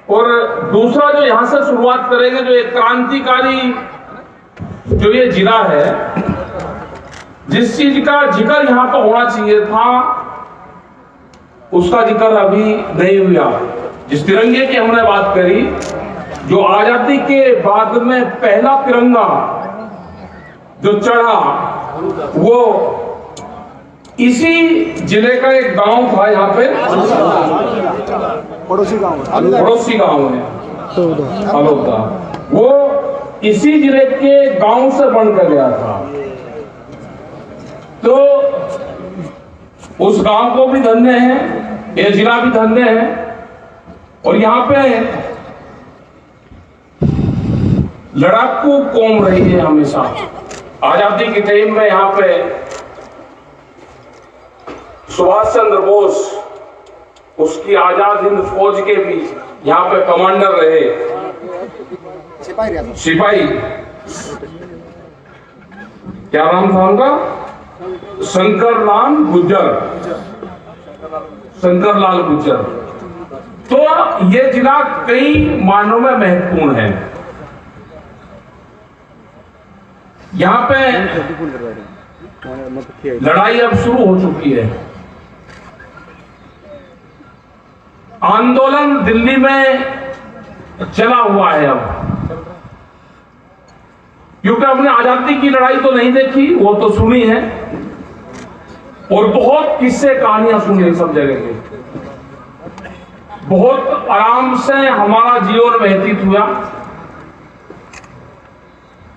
और दूसरा जो यहां से शुरुआत करेंगे, जो एक क्रांतिकारी जो ये जिला है, जिस चीज का जिक्र यहां पर होना चाहिए था उसका जिक्र अभी नहीं हुआ। जिस तिरंगे की हमने बात करी, जो आजादी के बाद में पहला तिरंगा जो चढ़ा, वो इसी जिले का एक गांव था, यहाँ पे पड़ोसी गांव है अलोदा, वो इसी जिले के गांव से बनकर गया था। तो उस गांव को भी धन्य है, ये जिला भी धन्य है। और यहाँ पे लड़ाकू कौम रही है हमेशा। आजादी के टाइम में यहाँ पे सुभाष चंद्र बोस, उसकी आजाद हिंद फौज के भी यहाँ पे कमांडर रहे, सिपाही। क्या नाम था उनका? शंकरलाल गुर्जर। तो ये जिला कई मायनों में महत्वपूर्ण है। यहाँ पे लड़ाई अब शुरू हो चुकी है। आंदोलन दिल्ली में चला हुआ है अब, क्योंकि हमने आजादी की लड़ाई तो नहीं देखी, वो तो सुनी है, और बहुत किस्से कहानियां सुनी है सब जगह के। बहुत आराम से हमारा जीवन व्यतीत हुआ।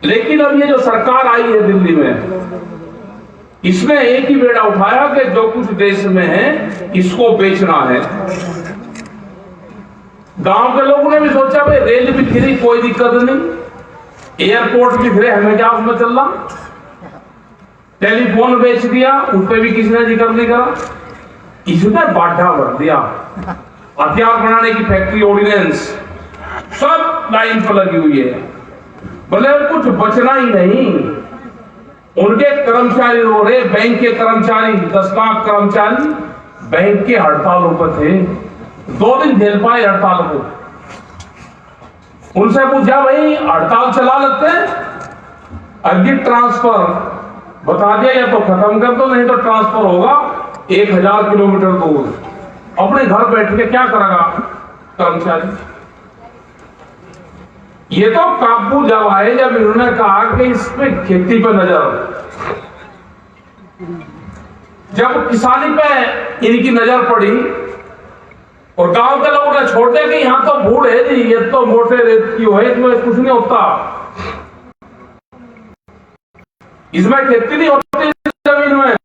लेकिन अब ये जो सरकार आई है दिल्ली में, इसने एक ही बेड़ा उठाया कि जो कुछ देश में है इसको बेचना है। गांव के लोगों ने भी सोचा भाई रेल भी फ्री, कोई दिक्कत नहीं, एयरपोर्ट भी फ्री, हमें क्या उसमें चलना। टेलीफोन बेच दिया, उस पर भी किसी ने जिक्र नहीं करा। इसने बाढ़ा भर दिया, हथियार बनाने की फैक्ट्री, ऑर्डिनेंस सब लाइन पर लगी हुई है। बोले कुछ बचना ही नहीं। उनके कर्मचारी रो रहे, बैंक के कर्मचारी, 10 लाख कर्मचारी बैंक के हड़तालों पर थे, 2 दिन झेल पाए हड़ताल को। उनसे पूछा भाई हड़ताल चला लेते, अर्जित ट्रांसफर बता दिया, या तो खत्म कर दो, नहीं तो ट्रांसफर होगा 1000 किलोमीटर दूर। अपने घर बैठ के क्या करेगा कर्मचारी? ये तो काबू जब आए, जब इन्होंने कहा कि इस पे खेती पे नजर, जब किसानी पे इनकी नजर पड़ी और गांव के लोगों ने छोड़ दिया कि यहां तो भूड़ है जी, ये तो मोटे रेत की है, इसमें कुछ नहीं होता, इसमें खेती नहीं होती जमीन में,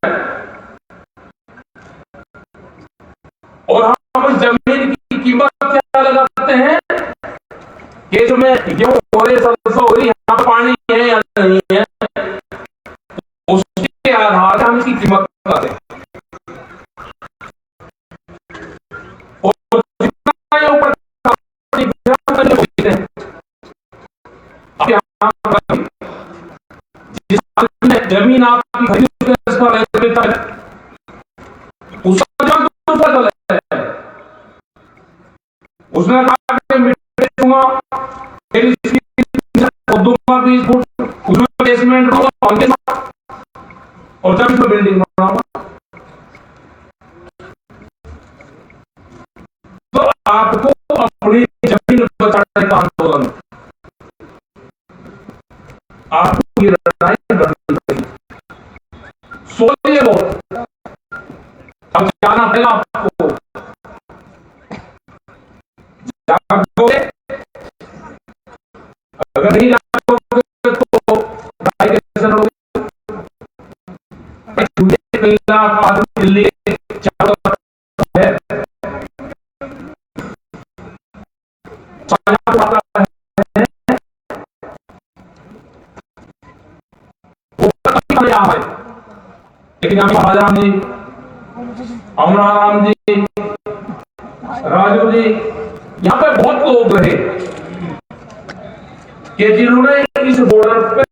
और हम इस जमीन की कीमत क्या लगाते हैं कि इसमें गेहूं हो रही, सरसों हो रही, यहाँ पानी है या नहीं है, उसके आधार पर हम इसकी कीमत लगाते हैं। और जितना ये ऊपर जिस जमीन आपकी खरीद उसका जो है, उसने कहा कि मिट्टी दूंगा, दूंगा 20 फुट, उसमें बेसमेंट होगा और जब इसमें बिल्डिंग बनाऊंगा। तो आपको अपनी जमीन बचाने का आंदोलन, आपको ये लड़ाई लड़नी पड़ेगी। सोचिए बहुत, अब जाना पड़ेगा आपको, जागोगे, अगर नहीं जागोगे तो लड़ाई कैसे लड़ोगे? दिल्ली चारों तरफ है, लेकिन महाराजा जी, अमराराम जी, राजू जी, यहाँ पे बहुत लोग रहे कि जिन्होंने इस बॉर्डर पे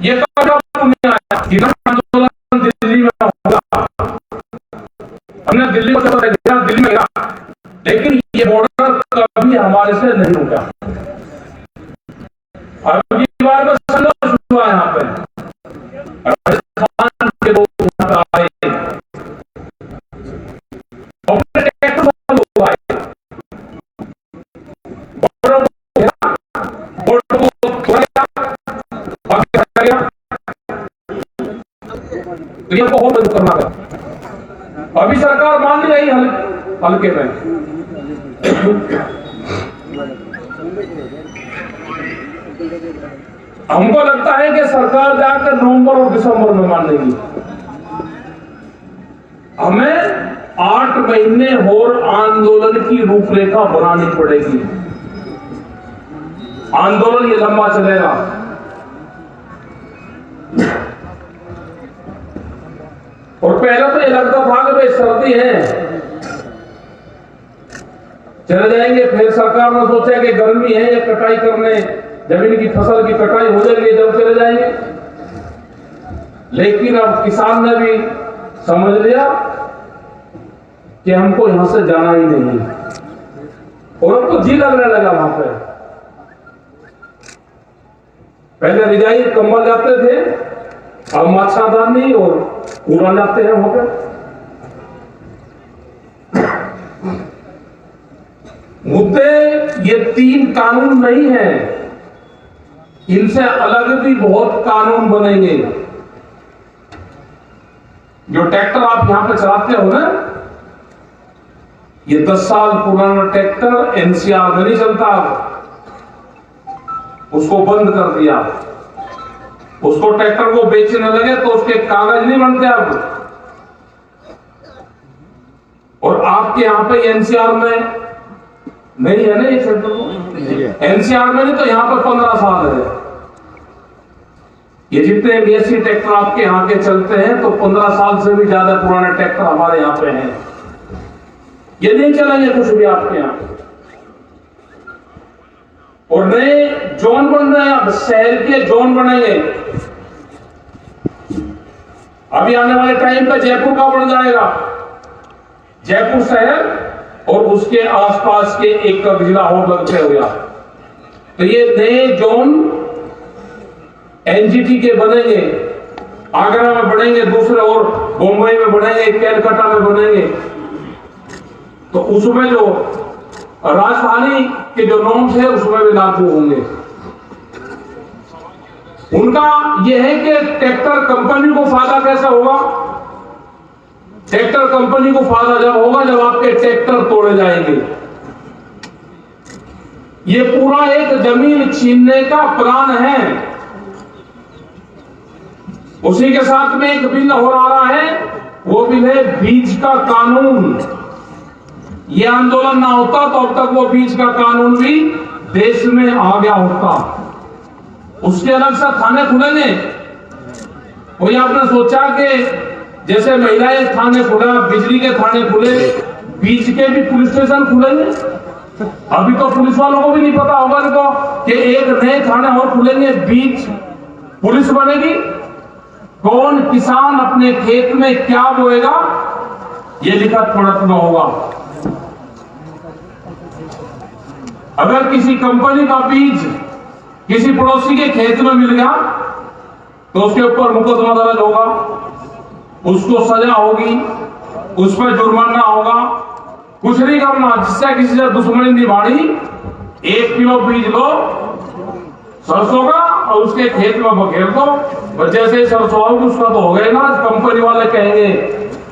ये आंदोलन दिल्ली में होगा, हमने दिल्ली को दिल्ली में गया, लेकिन ये बॉर्डर कभी हमारे से नहीं रुका। अब की बार में संघर्ष हुआ यहाँ पे, राजस्थान के लोग यहाँ आए, को और मदद करना था। अभी सरकार मान नहीं रही हल्के में। हमको लगता है कि सरकार जाकर नवंबर और दिसंबर में मानेगी। हमें 8 महीने और आंदोलन की रूपरेखा बनानी पड़ेगी। आंदोलन ये लंबा चलेगा। और पहले तो ये लगता था कि भाई सर्दी है, चले जाएंगे, फिर सरकार ने सोचा कि गर्मी है, या कटाई करने, जमीन की फसल की कटाई हो जाएगी जब चले जाएंगे। लेकिन अब किसान ने भी समझ लिया कि हमको यहां से जाना ही नहीं, और हमको जी लगने लगा वहां पे। पहले रिजाई कंबल जाते थे, अब मच्छरदानी और कूड़ा जाते हैं वहां पे। मुद्दे ये 3 कानून नहीं है, इनसे अलग भी बहुत कानून बनेंगे। जो ट्रैक्टर आप यहां पे चलाते हो ना, ये 10 साल पुराना ट्रैक्टर एनसीआर में नहीं चलता, उसको बंद कर दिया। उसको ट्रैक्टर को बेचने लगे तो उसके कागज नहीं बनते अब। और आपके यहां पे एनसीआर में नहीं है ना, ये एनसीआर में नहीं, तो यहां पर 15 साल है। ये जितने बीएससी ट्रैक्टर आपके यहां के चलते हैं, तो 15 साल से भी ज्यादा पुराने ट्रैक्टर हमारे यहां पे हैं। ये नहीं चलेंगे कुछ भी आपके यहां। और नए जोन बन रहे हैं, अब शहर के जोन बनेंगे। अभी आने वाले टाइम पे जयपुर का बन जाएगा, जयपुर शहर और उसके आसपास के एक जिला और लगते हो गया। तो ये नए जोन एनजीटी के बनेंगे, आगरा में बनेंगे, दूसरे और बम्बई में बनेंगे, कैलकाटा में बनेंगे। तो उसमें जो राजधानी के जो नॉर्म्स है उसमें भी लागू होंगे। उनका यह है कि ट्रैक्टर कंपनी को फायदा कैसा होगा? ट्रैक्टर कंपनी को फायदा जब होगा जब आपके ट्रैक्टर तोड़े जाएंगे। ये पूरा एक जमीन छीनने का प्लान है। उसी के साथ में एक बिल हो रहा है, वो बिल है बीज का कानून। ये आंदोलन ना होता तो अब तक वो बीज का कानून भी देश में आ गया होता। उसके अलग से थाने खुलेंगे। कोई आपने सोचा कि जैसे महिलाएं थाने खुला, बिजली के थाने खुले, बीज के भी पुलिस स्टेशन खुलेंगे? अभी तो पुलिस वालों को भी नहीं पता होगा इनको कि एक नए थाने और खुलेंगे, बीज पुलिस बनेगी। कौन किसान अपने खेत में क्या बोएगा ये लिखत पढ़त में होगा। अगर किसी कंपनी का बीज किसी पड़ोसी के खेत में मिल गया तो उसके ऊपर मुकदमा दर्ज होगा, उसको सजा होगी, उस पर जुर्माना होगा। कुछ नहीं करना, जिससे किसी से दुश्मनी निभानी, 1 किलो बीज लो सरसों का और उसके खेत में बखेर दो। जैसे सरसों आओगे उसका तो हो गया ना। कंपनी वाले कहेंगे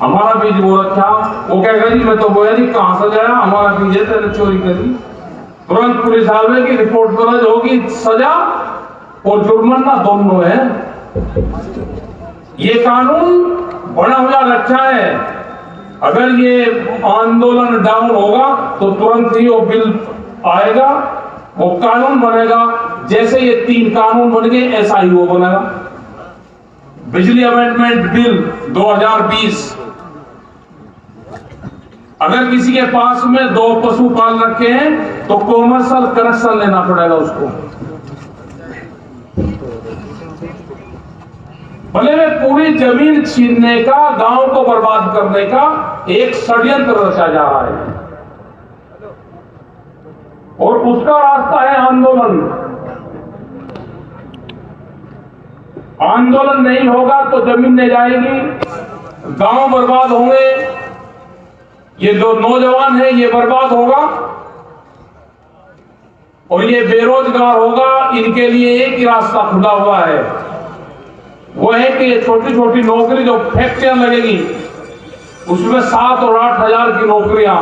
हमारा बीज वो रखा, वो कहेगा जी मैं तो बोया नहीं, कहां से गया, हमारा बीज है, तेरे चोरी करी। तुरंत पुलिस की रिपोर्ट दर्ज होगी, सजा और जुर्माना दोनों है। ये कानून बना हुआ रखा है। अगर ये आंदोलन डाउन होगा तो तुरंत ही वो बिल आएगा, वो कानून बनेगा। जैसे ये 3 कानून बन गए ऐसा ही वो बनेगा। बिजली अमेंडमेंट बिल 2020, अगर किसी के पास में 2 पशु पाल रखे हैं तो कॉमर्शियल कनेक्शन लेना पड़ेगा उसको। भले वे पूरी जमीन छीनने का, गांव को बर्बाद करने का एक षड्यंत्र रचा जा रहा है और उसका रास्ता है आंदोलन। आंदोलन नहीं होगा तो जमीन नहीं जाएगी, गांव बर्बाद होंगे, ये जो नौजवान है ये बर्बाद होगा और ये बेरोजगार होगा। इनके लिए एक ही रास्ता खुला हुआ है, वो है कि ये छोटी छोटी नौकरी जो फैक्ट्रियां लगेगी उसमें 7 और 8 हजार की नौकरियां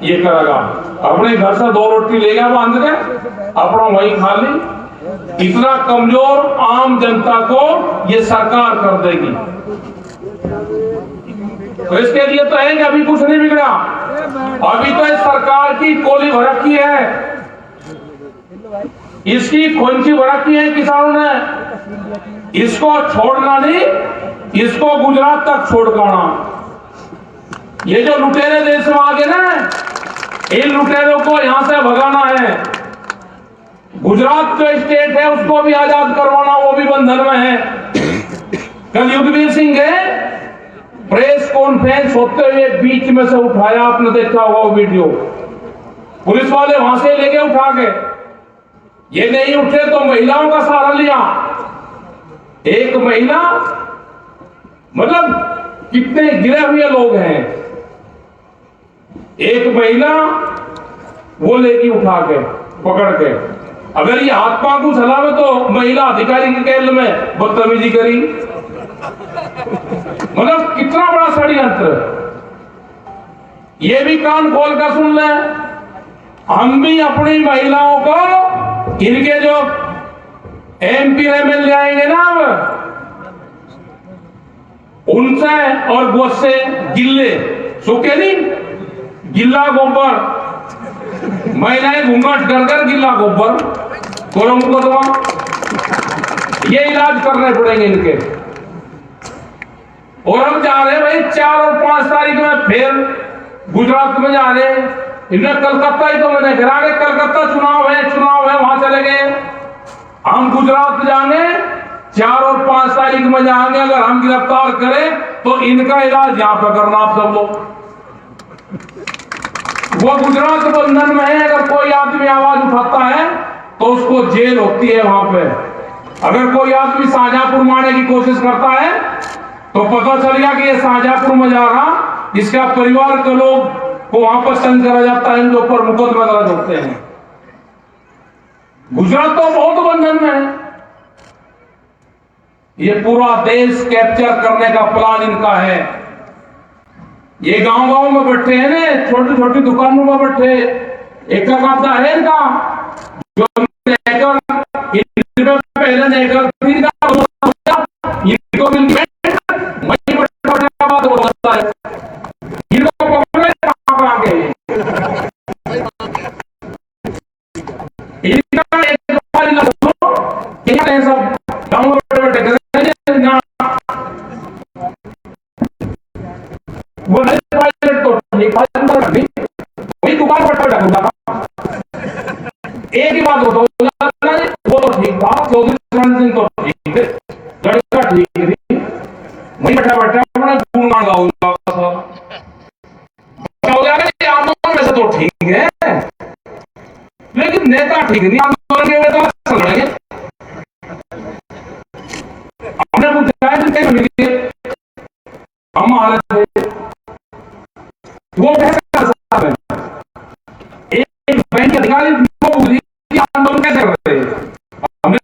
ये करेगा। अपने घर से 2 रोटी ले गया बांध के, अपना वही खा ली। इतना कमजोर आम जनता को ये सरकार कर देगी। तो इसके लिए तो है कि अभी कुछ नहीं बिगड़ा, अभी तो इस सरकार की कोली भड़की है, इसकी खोंची भड़की है किसानों ने। इसको छोड़ना नहीं, इसको गुजरात तक छोड़ पाना। ये जो लुटेरे देश में आ गए ना, इन लुटेरों को यहां से भगाना है। गुजरात जो स्टेट है उसको भी आजाद करवाना, वो भी बंधन में है। कल युद्धवीर सिंह है, प्रेस कॉन्फ्रेंस होते हुए बीच में से उठाया, आपने देखा होगा वो वीडियो, पुलिस वाले वहां से लेके उठा के, ये नहीं उठे तो महिलाओं का सहारा लिया। एक महिला, मतलब कितने गिरे हुए लोग हैं, एक महिला वो लेगी उठा के, पकड़ के। अगर ये हाथ पांव को चलावे तो महिला अधिकारी के केंद्र में बदतमीजी करी। मतलब कितना बड़ा षड्यंत्र। ये भी कान खोल कर सुन ले, हम भी अपनी महिलाओं को, इनके जो MP MLA आएंगे ना, उनसे और वो से गिल्ले सूखे नहीं, गिल्ला गोबर, महिलाएं घूंघट कर गिल्ला गोबर मुकदमा, ये इलाज करने पड़ेंगे इनके। और हम जा रहे हैं भाई 4 और 5 तारीख में फिर गुजरात में जा रहे हैं। इन्हें कलकत्ता ही तो मैंने करा के, कलकत्ता चुनाव है वहां चले गए। हम गुजरात जाएंगे 4 और 5 तारीख में जाएंगे। अगर हम गिरफ्तार करें तो इनका इलाज यहां पर करना आप सब लोग। वो गुजरात बंधन में है, अगर कोई आदमी आवाज उठाता है तो उसको जेल होती है वहां पे। अगर कोई आदमी शाहजहांपुर मारने की कोशिश करता है तो पता चल गया कि ये शाहजहांपुर में जा रहा, इसका परिवार के लोग को वहां पर संग करा जाता है, इनके ऊपर मुकदमे दर्ज होते हैं। गुजरात तो बहुत बंधन में है। ये पूरा देश कैप्चर करने का प्लान इनका है। ये गांव गांव में बैठे हैं ना, छोटी छोटी दुकानों में बैठे, एक काबदा है इनका, जो पहले नेकर इनको मिल एक ही बात होता वो तो ठीक था, सिंह तो ठीक है, लड़का ठीक है, वही बैठा अपना गुणगान गाऊंगा आंदोलन में से तो ठीक है, लेकिन नेता ठीक नहीं। आंदोलन के तो चल रहे हैं, हमने पूछा मिली हम आ रहे थे, वो कैसे कर सकता है? एक बैंक अधिकारी आंदोलन कैसे करते हैं? हमने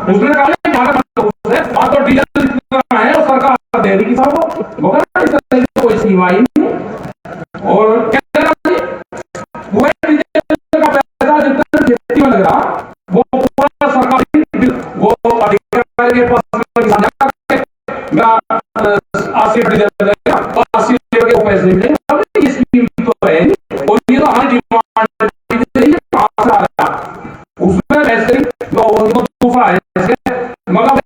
उसने कहा तो डीजल है और सरकार दे रही किसान को, कोई सीमा ही नहीं। और वो डीजल का पैसा जितना खेती में लग रहा वो पूरा सरकार, वो अधिकारी के पास पैसे मिले, ये स्कीम तो है और ये तो हर डिमांड उसमें वैसे दूसरा है, मगर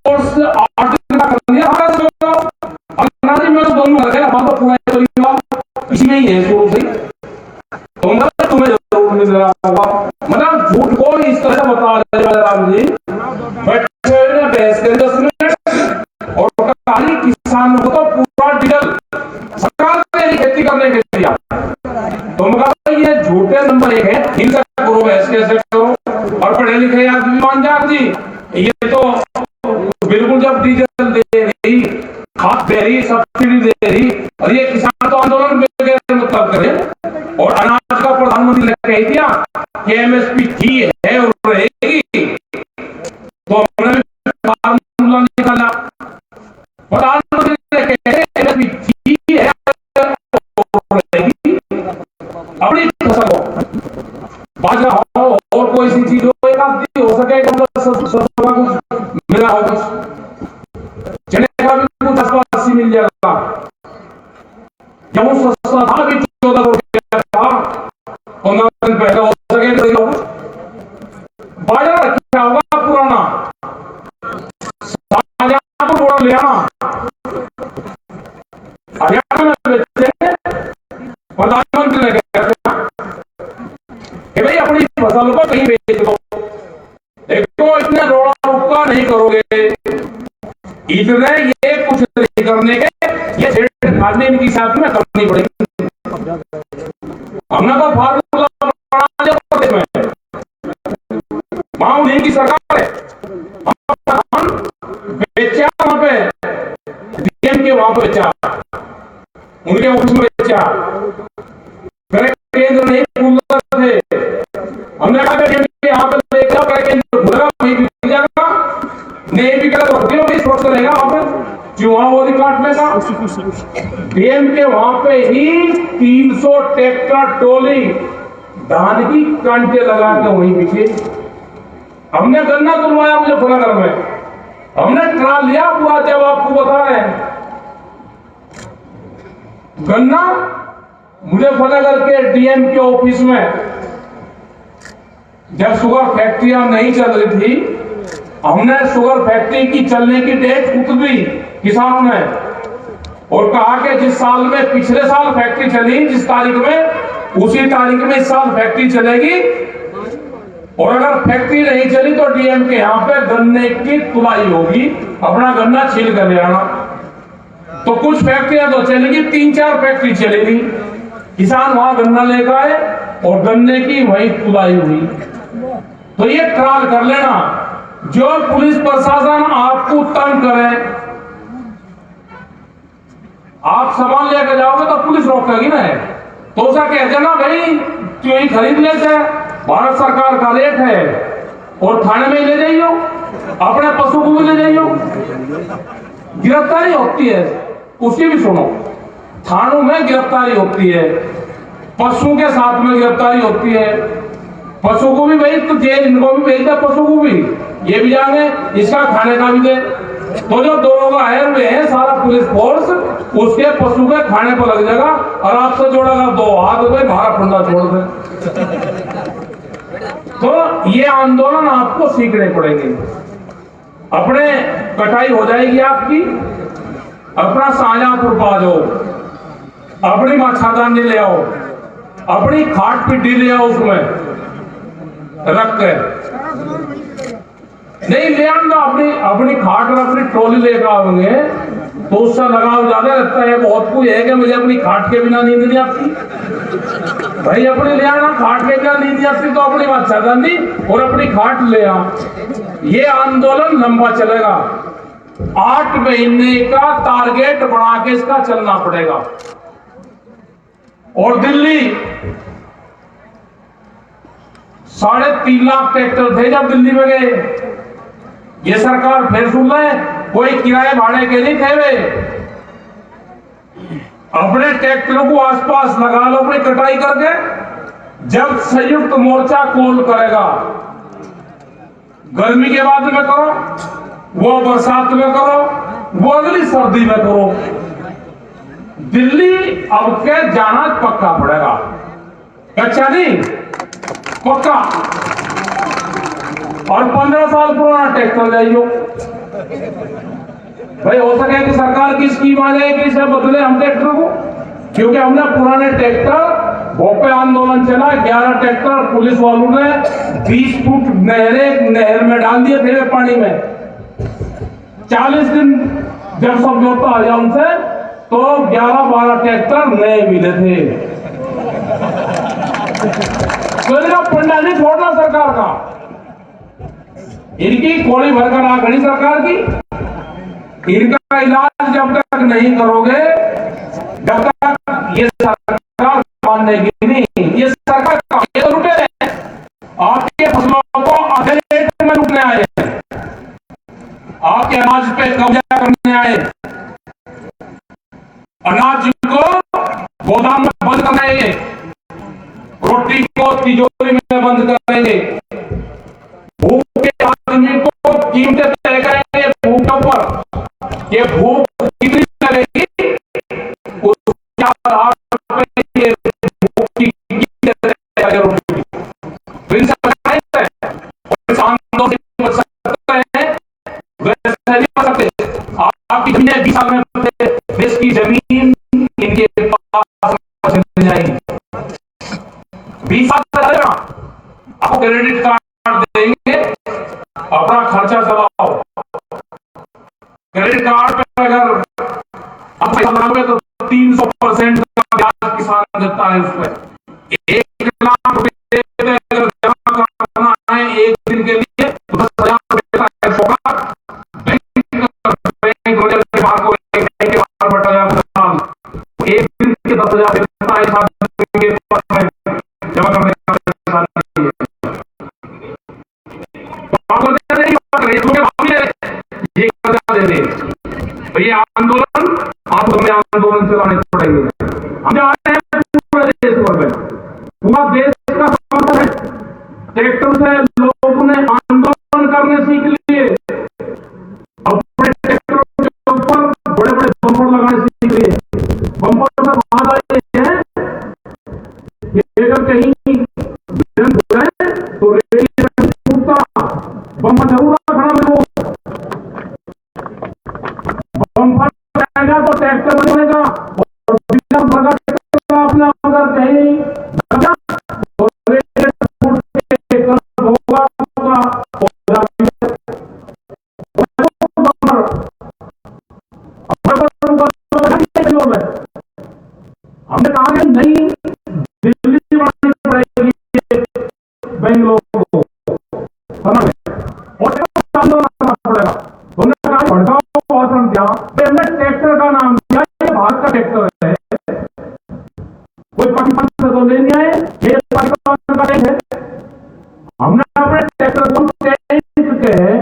फोर्स 8 दिन का कर दिया अंग्रेजी में तो दोनों लगे, हमारा पूरा परिवार इसी में ही है शुरू से। तो मतलब तुम्हें जरूर मिल रहा होगा, मतलब झूठ को इस तरह बता रहे राम जी। किसानों को तो पूरा डीजल सरकार ने खेती करने के लिए दिया। तुम कहा ये झूठे नंबर 1 है, इनका करो, ऐसे कैसे करो, और पढ़े लिखे आदमी मान जा जी ये तो बिल्कुल जब डीजल दे रही, खाद दे रही, सब्सिडी दे रही, और ये किसान तो आंदोलन मतलब करे, और अनाज का प्रधानमंत्री ने कह दिया कि एमएसपी थी है और रहेगी, तो हमने फार्मूला निकाला, प्रधानमंत्री ने कहा एमएसपी थी है और रहेगी, अपनी फसल हो, बाजरा हो और कोई सी चीज हो, एक आदमी हो सके कुछ मिला हो, कुछ चने का भी कुछ 80 मिल जाएगा, गेहूं सस्ता था भी 14 रुपया था 15 दिन पहले, हो सके बाजार रखा होगा पुराना, शाहजहांपुर बोर्ड ले आना, हरियाणा में बेचते, प्रधानमंत्री ने कहा कि भाई अपनी फसल को कहीं बेच दो, एक तो इतने रोड़ा रुका नहीं करोगे, इतने ये कुछ नहीं करने के, ये सेठ खाने इनकी साथ में करनी पड़ेगी। हमने तो फार्मूला बना दिया प्रदेश में, वहां उन्हीं की सरकार है, हम बेचा वहां पे, डीएम के वहां पे बेचा, उनके ऑफिस में बेचा, केंद्र नहीं भूल थे, हमने कहा कि यहाँ पे देखा केंद्र भूलेगा वहीं बिक जाएगा, नहीं बिका तो हड्डियों भी स्वस्थ रहेगा, वहां पे चूहा वो काटने का। डीएम के वहां पे ही 300 ट्रैक्टर ट्रॉली धान की कांटे लगा के वहीं बिके। हमने गन्ना तुलवाया मुझे फनागर में, हमने ट्राल लिया पूरा, जब आपको बता रहे हैं गन्ना मुझे फनागर के डीएम के ऑफिस में, जब शुगर फैक्ट्रियां नहीं चल रही थी, हमने शुगर फैक्ट्री की चलने की डेट उठ दी किसानों ने, और कहा कि जिस साल में पिछले साल फैक्ट्री चली, जिस तारीख में, उसी तारीख में इस साल फैक्ट्री चलेगी, और अगर फैक्ट्री नहीं चली तो डीएम के यहाँ पे गन्ने की तुलाई होगी, अपना गन्ना छील कर ले आना। तो कुछ फैक्ट्रियां तो चलेगी, 3-4 फैक्ट्री चलेगी, किसान वहां गन्ना लेकर आए और गन्ने की वही तुलाई हुई। तो ये ट्रायल कर लेना, जो पुलिस प्रशासन आपको तंग करे, आप सामान लेकर जाओगे तो पुलिस रोकेगी ना, तो उसका कह देना भाई क्यों ही खरीद लेते, भारत सरकार का रेट है, और थाने में ले जाइयो, अपने पशु को भी ले जाइयो, गिरफ्तारी होती है, उसकी भी सुनो, थानों में गिरफ्तारी होती है, पशु के साथ में गिरफ्तारी होती है, पशु को भी भाई तो जेल, इनको भी भेज दे, पशु को भी, ये भी जाने, इसका खाने का भी दे, तो जो दोनों हायर हुए हैं सारा पुलिस फोर्स, उसके पशु के खाने पर लग जाएगा, और आपसे जोड़ेगा 2 हाथ भाई भारा फंडा छोड़ दे। तो ये आंदोलन आपको सीखने पड़ेंगे, अपने कटाई हो जाएगी आपकी, अपना शाहजहांपुर पा जाओ, अपनी मच्छरदानी ले आओ, अपनी खाट पिड्डी ले आओ, उसमें रख के नहीं ले आऊंगा, अपनी खाट और अपनी ट्रॉली लेकर आओगे तो उसका लगाव ज्यादा लगता है। बहुत कुछ है कि मुझे अपनी खाट के बिना नींद नहीं आती, भाई अपनी ले आना, खाट के बिना नींद नहीं आती तो अपनी मच्छरदानी और अपनी खाट ले आ। ये आंदोलन लंबा चलेगा, 8 महीने का टारगेट बना के इसका चलना पड़ेगा। और दिल्ली 3.5 लाख ट्रैक्टर थे जब दिल्ली में गए, ये सरकार फिर सुन ले, कोई किराए भाड़े के नहीं थे वे, अपने ट्रैक्टरों को आसपास लगा लो अपनी कटाई करके। जब संयुक्त मोर्चा कॉल करेगा, गर्मी के बाद में करो, वो बरसात में करो, वो अगली सर्दी में करो, दिल्ली अब के जाना पक्का पड़ेगा, कच्चा नहीं पक्का। और 15 साल पुराना ट्रैक्टर लाइयो भाई, हो सके कि सरकार की स्कीम आ जाए कि इसे बदले हम ट्रैक्टर को, क्योंकि हमने पुराने ट्रैक्टर, भोपे आंदोलन चला, 11 ट्रैक्टर पुलिस वालों ने 20 फुट नहर में डाल दिए थे पानी में, 40 दिन जब समझौता आया उनसे तो 11-12 ट्रैक्टर नए मिले थे। तो इनका फंडा नहीं छोड़ना सरकार का, इनकी कोड़ी भरकर आ खड़ी सरकार की। इनका इलाज जब तक नहीं करोगे, जब तक ये सरकार मानेगी नहीं। ये सरकार का ये तो लुटे हैं, आपके फसलों को आधे रेट में लूटने आए हैं, आपके अनाज पे कब्जा करने आए, अनाज को गोदाम में बंद करेंगे, रोटी को तिजोरी में बंद करेंगे, भूखे आदमी को कीमतें तय करेंगे भूखों पर। ये भूख कितनी लगेगी उसके आधार पर ये भूख की कीमतें तय करेंगे। इनसे बचाए आंदोलन से बच सकते हैं, वैसे नहीं बच सकते। आपकी जमीनें 20 साल में देश की जमीन इनके पास चली जाएगी। 20 साल तक रहेगा, आपको क्रेडिट कार्ड देंगे, अपना खर्चा चलाओ। क्रेडिट कार्ड पे अगर आप पैसा लगाओगे तो 300% का ब्याज किसान देता है। उस पर 1 लाख रुपए अगर जमा करना है एक दिन के लिए तो 10,000 रुपए का टैक्स होगा। बैंक के बाहर को बैंक के बाहर बटा जाता है, एक दिन के 10,000 देता है, 7 दिन के जमा करने का पैसा नहीं है। ये कर्जा दे दे, ये आंदोलन आपको हमें आंदोलन चलाने पड़ेंगे। हम जा रहे हैं पूरे देश भर में, पूरा देश का समर्थन है। ट्रैक्टर से लोगों ने आंदोलन करने सीख लिए, अपने ट्रैक्टर के ऊपर बड़े बड़े बम्पर लगाने सीख लिए। बम्पर से बात आई है अगर कहीं तो रेडियो टूटता बम्पर जरूर खड़ा में बम्पर जाएगा तो ट्रैक्टर बनेगा और बिना भगा ट्रैक्टर अपना अगर कहीं तो रेडियो टूट के होगा हमने कहा कि नहीं दिल्ली बढ़ानी पड़ेगी बेंगलोर को और आंदोलन करना पड़ेगा। तुमने कहा भड़काओ भाषण दिया, हमने ट्रैक्टर का नाम दिया, ये भारत का ट्रैक्टर है, कोई पाकिस्तान से तो ले नहीं आए, ये पाकिस्तान का है। हमने अपने ट्रैक्टर को के हैं,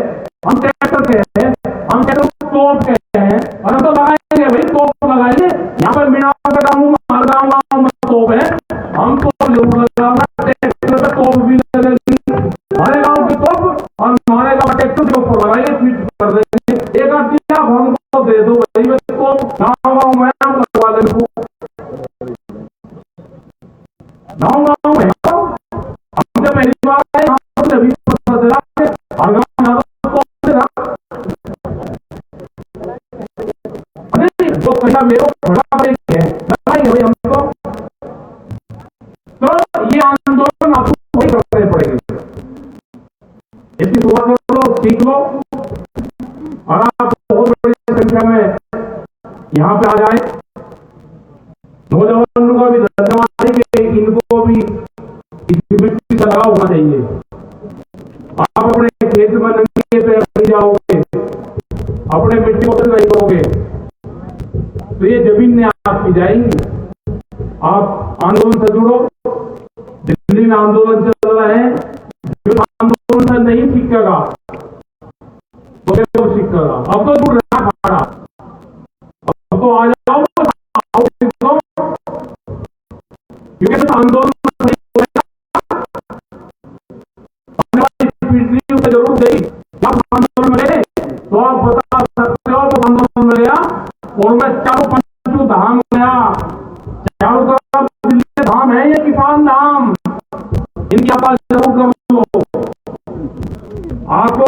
हम ट्रैक्टर के हैं, हम ट्रैक्टर तोप के हैं और हम तो लगाएंगे भाई, तोप लगाएंगे। यहाँ पर मीना का गाँव मालगांव गाँव में तोप है, हम तो जरूर लगाएंगे, ट्रैक्टर पे तोप भी लगेगी। हमारे गाँव की तोप और हमारे गाँव ट्रैक्टर के ऊपर लगाएंगे, फिट कर देंगे। एक आदमी आप हमको दे दो भाई, मैं तोप गाँव गाँव में हम लगवा देंगे, गाँव गाँव में। हम जब पहली बार आए हमसे अभी पता चला कि हर गाँव जो पैसा मेरे खड़ा है भाई हमको, तो ये आंदोलन आपको वही करने पड़ेंगे। इसकी शुरुआत करो, सीख लो और आप बहुत बड़ी संख्या में यहाँ पे आ जाए। नौजवानों का भी धन्यवाद है कि इनको भी इस मिट्टी का लगाव होना चाहिए। आप अपने खेत में नंगे पैर नहीं जाओगे, अपने मिट्टी को नहीं करोगे तो ये जमीन आपकी जाएंगी। आप आंदोलन से जुड़ो, दिल्ली में आंदोलन चल रहे हैं, जो आंदोलन से नहीं सीखेगा तो क्या सीखेगा। अब तो जुड़ रहा खड़ा, अब तो आ जाओ, क्योंकि तो आंदोलन जरूर गई। जब आंदोलन में गए तो आप बता सकते हो आंदोलन में गया और मैं चारों पंचू धाम गया, चारों तरफ दिल्ली धाम है, ये किसान धाम, इनकी आवाज जरूर कर लो। आपको